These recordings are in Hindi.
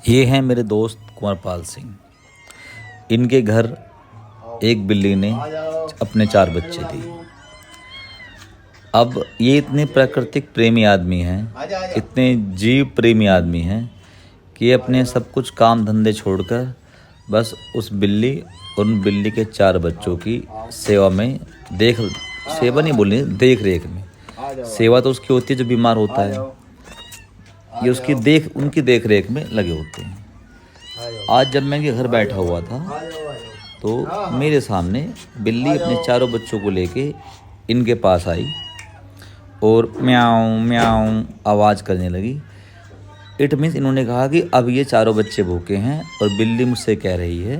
ये हैं मेरे दोस्त कुंवरपाल सिंह। इनके घर एक बिल्ली ने अपने 4 बच्चे दिए। अब ये इतने प्राकृतिक प्रेमी आदमी हैं, इतने जीव प्रेमी आदमी हैं कि ये अपने सब कुछ काम धंधे छोड़कर बस उस बिल्ली और उन बिल्ली के 4 बच्चों की सेवा में सेवा नहीं बोलनी, देख रेख में। सेवा तो उसकी होती है जो बीमार होता है, ये उनकी देख रेख में लगे होते हैं। आज जब मैं इनके घर बैठा हुआ था तो मेरे सामने बिल्ली अपने 4 बच्चों को लेके इनके पास आई और म्याऊं म्याऊं आवाज़ करने लगी। इट मीन्स इन्होंने कहा कि अब ये 4 बच्चे भूखे हैं और बिल्ली मुझसे कह रही है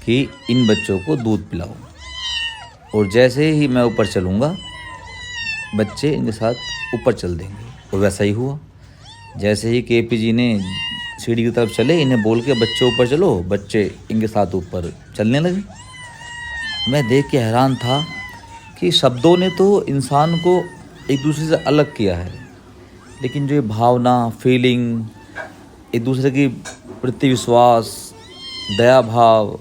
कि इन बच्चों को दूध पिलाओ, और जैसे ही मैं ऊपर चलूँगा बच्चे इनके साथ ऊपर चल देंगे। और वैसा ही हुआ। जैसे ही केपी जी ने सीढ़ी की तरफ चले, इन्हें बोल के बच्चे ऊपर चलो, बच्चे इनके साथ ऊपर चलने लगे। मैं देख के हैरान था कि शब्दों ने तो इंसान को एक दूसरे से अलग किया है, लेकिन जो ये भावना, फीलिंग, एक दूसरे की प्रति विश्वास, दया भाव,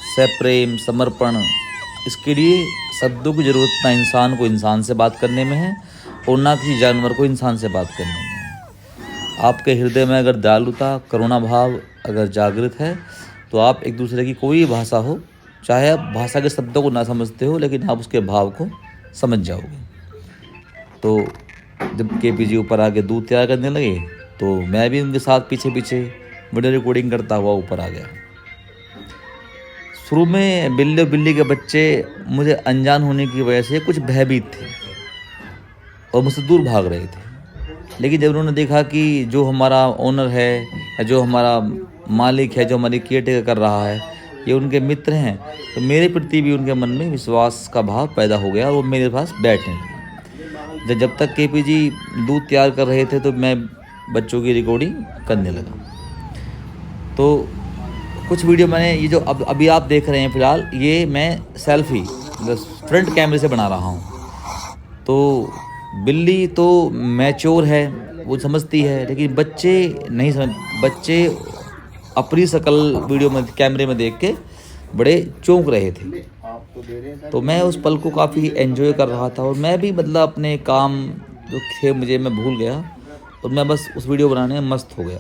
सप्रेम, समर्पण, इसके लिए शब्दों की ज़रूरत ना इंसान को इंसान से बात करने में है और ना किसी जानवर को इंसान से बात करने में है। आपके हृदय में अगर दयालुता, करुणा भाव अगर जागृत है तो आप एक दूसरे की कोई भाषा हो, चाहे आप भाषा के शब्दों को ना समझते हो, लेकिन आप उसके भाव को समझ जाओगे। तो जब केपी जी ऊपर आके दूध तैयार करने लगे तो मैं भी उनके साथ पीछे पीछे वीडियो रिकॉर्डिंग करता हुआ ऊपर आ गया। शुरू में बिल्ली के बच्चे मुझे अनजान होने की वजह से कुछ भयभीत थे और मुझसे दूर भाग रहे थे, लेकिन जब उन्होंने देखा कि जो हमारा ओनर है या जो हमारा मालिक है, जो हमारी केयर टेकर कर रहा है, ये उनके मित्र हैं, तो मेरे प्रति भी उनके मन में विश्वास का भाव पैदा हो गया। वो मेरे पास बैठने लगे। जब तक केपी जी दूध तैयार कर रहे थे तो मैं बच्चों की रिकॉर्डिंग करने लगा। तो कुछ वीडियो मैंने, ये जो अभी आप देख रहे हैं फ़िलहाल, ये मैं सेल्फी फ्रंट कैमरे से बना रहा हूँ। तो बिल्ली तो मैच्योर है, वो समझती है, लेकिन बच्चे नहीं समझ। बच्चे अपनी शक्ल वीडियो में, कैमरे में देख के बड़े चौंक रहे थे। तो मैं उस पल को काफ़ी एंजॉय कर रहा था और मैं भी मतलब अपने काम जो थे मैं भूल गया और मैं बस उस वीडियो बनाने में मस्त हो गया।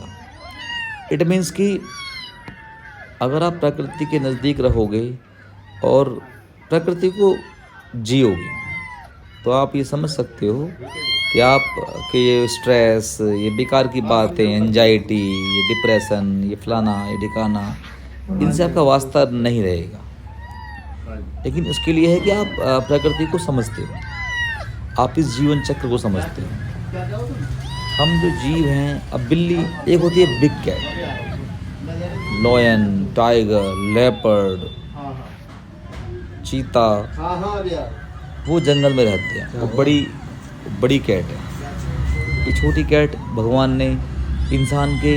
इट मीन्स कि अगर आप प्रकृति के नज़दीक रहोगे और प्रकृति को जियोगे तो आप ये समझ सकते हो कि आप के ये स्ट्रेस, ये बेकार की बातें, एंजाइटी, ये डिप्रेशन, ये फलाना, ये ढिकाना, इनसे आपका वास्ता नहीं रहेगा। लेकिन उसके लिए है कि आप प्रकृति को समझते हो, आप इस जीवन चक्र को समझते हो। हम जो जीव हैं, अब बिल्ली एक होती है big cat, lion, tiger, leopard, चीता, वो जंगल में रहते हैं। वो बड़ी कैट है। ये छोटी कैट भगवान ने इंसान के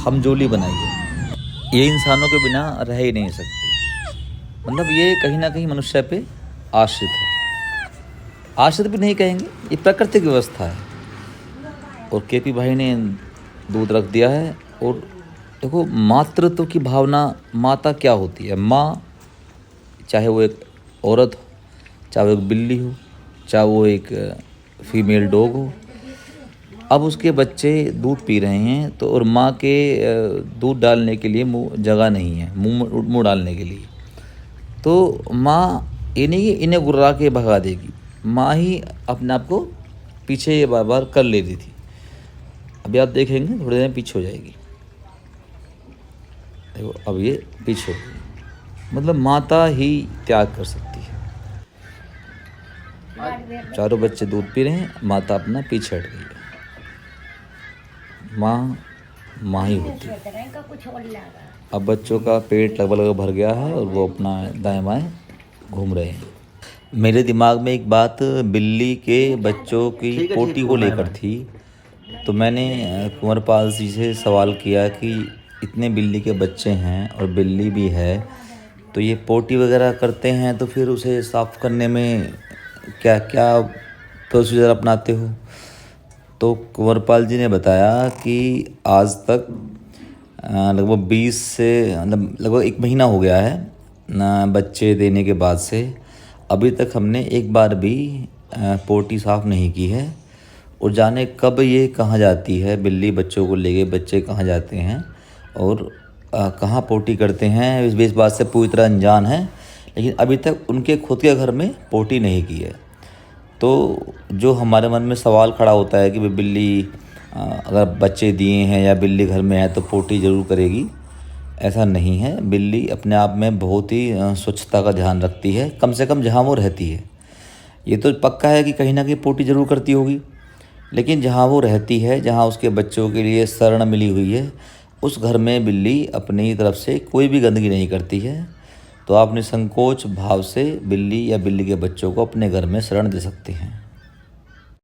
हमजोली बनाई है। ये इंसानों के बिना रह ही नहीं सकती। मतलब ये कहीं ना कहीं मनुष्य पे आश्रित है। आश्रित भी नहीं कहेंगे, ये प्राकृतिक व्यवस्था है। और केपी भाई ने दूध रख दिया है। और देखो, मातृत्व की भावना, माता क्या होती है? माँ, चाहे वो एक औरत हो, चाहे वो एक बिल्ली हो, चाहे वो एक फीमेल डॉग हो। अब उसके बच्चे दूध पी रहे हैं तो, और माँ के दूध डालने के लिए जगह नहीं है, मुँह डालने के लिए। तो माँ ये नहीं कि इन्हें गुर्रा के भगा देगी, माँ ही अपने आप को पीछे बार बार कर ले रही थी। अभी आप देखेंगे थोड़ी देर में पीछे हो जाएगी। देखो, अब ये पीछे हो गई। मतलब माता ही त्याग कर सकती है। 4 बच्चे दूध पी रहे हैं, माता अपना पीछे हट गई है। माँ ही होती है। अब बच्चों का पेट लगभग भर गया है और वो अपना दाएं बाएं घूम रहे हैं। मेरे दिमाग में एक बात बिल्ली के बच्चों की पोटी को लेकर थी। तो मैंने कुंवरपाल जी से सवाल किया कि इतने बिल्ली के बच्चे हैं और बिल्ली भी है, तो ये पोटी वगैरह करते हैं तो फिर उसे साफ़ करने में क्या क्या प्रोसीजर अपनाते हो? तो कुंवरपाल जी ने बताया कि आज तक लगभग 20 से लगभग 1 महीना हो गया है बच्चे देने के बाद से। अभी तक हमने एक बार भी पोटी साफ़ नहीं की है। और जाने कब ये कहाँ जाती है बिल्ली, बच्चों को लेके बच्चे कहाँ जाते हैं और कहाँ पोटी करते हैं, इस बात से पूरी तरह अनजान है। लेकिन अभी तक उनके खुद के घर में पोटी नहीं की है। तो जो हमारे मन में सवाल खड़ा होता है कि भाई बिल्ली अगर बच्चे दिए हैं या बिल्ली घर में है तो पोटी ज़रूर करेगी, ऐसा नहीं है। बिल्ली अपने आप में बहुत ही स्वच्छता का ध्यान रखती है, कम से कम जहाँ वो रहती है। ये तो पक्का है कि कहीं ना कहीं पोटी ज़रूर करती होगी, लेकिन जहाँ वो रहती है, जहाँ उसके बच्चों के लिए शरण मिली हुई है, उस घर में बिल्ली अपनी तरफ से कोई भी गंदगी नहीं करती है। तो आप निसंकोच भाव से बिल्ली या बिल्ली के बच्चों को अपने घर में शरण दे सकते हैं।